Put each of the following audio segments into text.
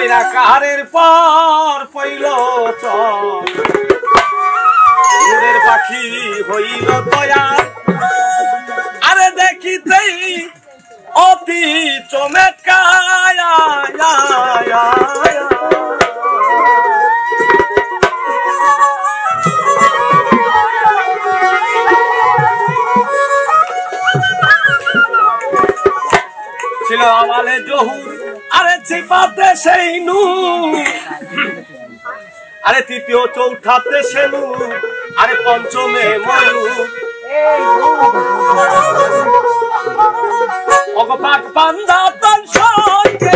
পয়রা কাহারের পর পইল নূরের পাখি হইল দয়াল আরে দেখিতেই অতি চমৎকার ছিল আমালে জহুর আরে চিপাতে সেই নূর আরে তৃতীয় চৌথাতে সে নূর আরে পঞ্চমে ময়ূর অগপাক বান্দা তার সঙ্গে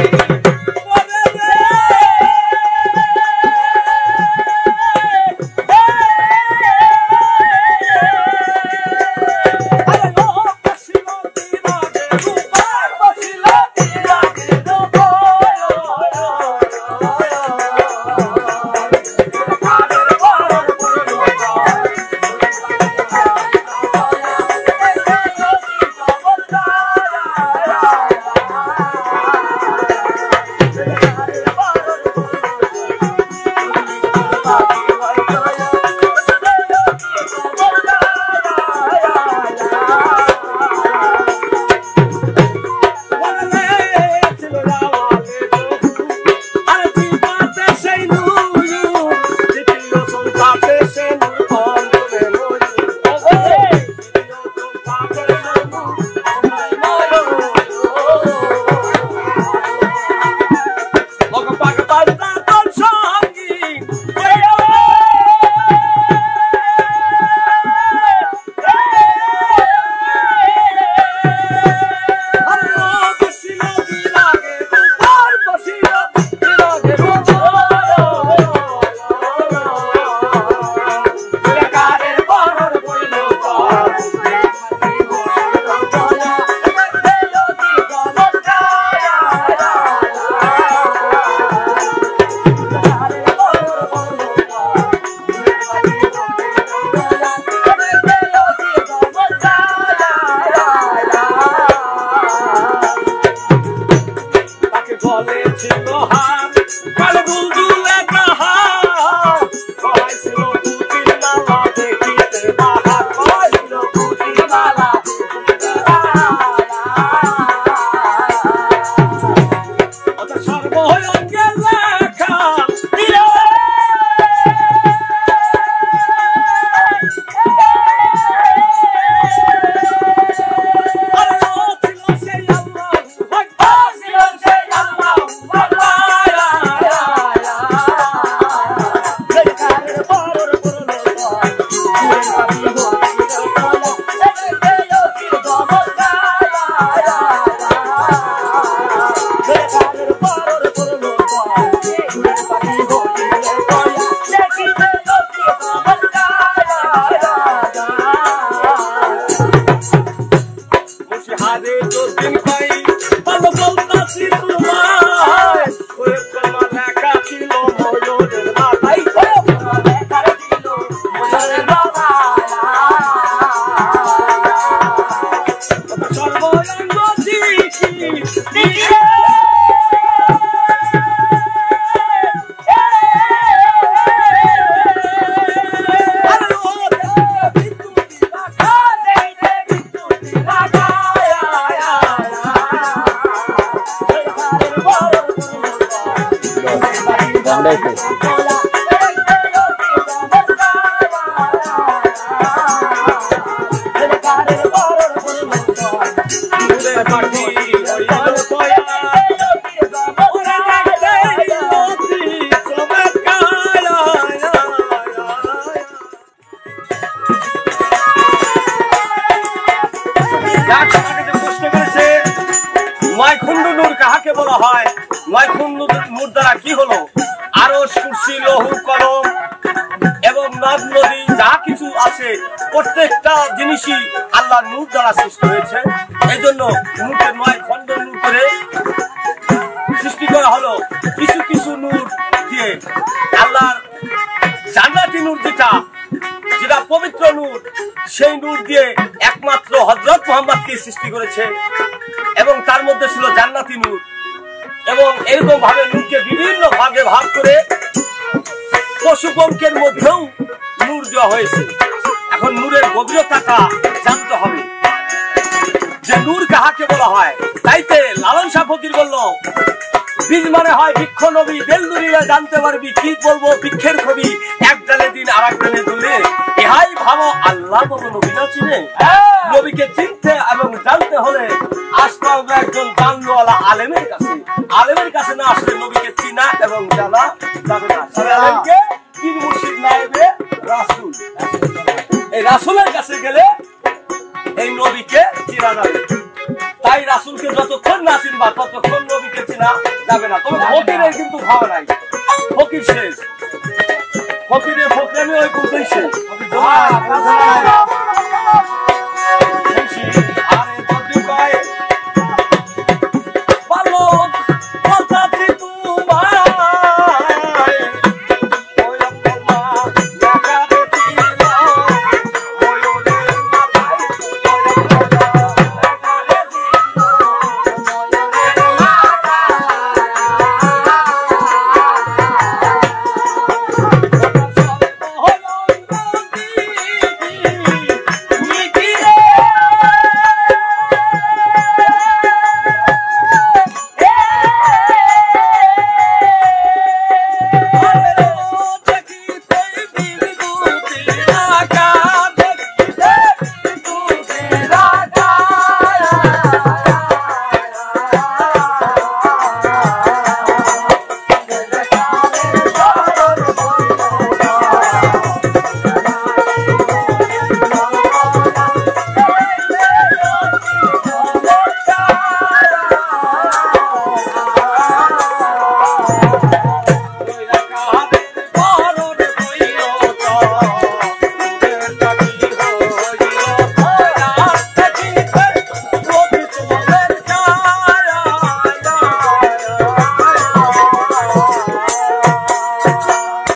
প্রত্যেকটা জিনিসই আল্লাহর নূর দ্বারা সৃষ্টি হয়েছে। এই জন্য নূরকে ৯ খণ্ড নূর করে সৃষ্টি করা হলো। কিছু কিছু নূর দিয়ে আল্লাহর জান্নাতি নূর যেটা পবিত্র নূর, সেই নূর দিয়ে একমাত্র হযরত মুহাম্মদকে সৃষ্টি করেছে এবং তার মধ্যে ছিল জান্নাতি নূর। এবং এরকম ভাবে নূরকে বিভিন্ন ভাগে ভাগ করে পশুপঙ্খের মধ্যেও নূর দেওয়া হয়েছে। এখন নূরের গভীরতাটা জানতে হবে যে নূর কাহাকে বলা হয়। তাইতে লালন শাহ ফকির বলল, বীজ মানে হয় বৃক্ষ নবী, দেল দুলিয়া জানতে পারবি কি বলবো বৃক্ষের কবি, এক ডালে দিন আর এক ডালে দুলে, ইহাই ভাবো আল্লাহ বলো নবী না চিনে। নবীকে চিনতে এবং জানতে হলে আসতে হবে একজন জানওয়ালা আলেমের কাছে। আলেমের কাছে না আসলে নবীকে চিনা এবং জানা যাবে না। আলেমকে পীর মুর্শিদ নায়েবে রাসূল, এই রাসূলের কাছে গেলে এই নবীকে চিনা যাবে। তাই রাসূলকে যতক্ষণ না চিনবা ততক্ষণ নবীকে চিনা যাবে না। তবে ফকিরের কিন্তু ভাব নাই, ফকির শেষ, ফকিরের ফকরামি ওই পর্যন্তই শেষ।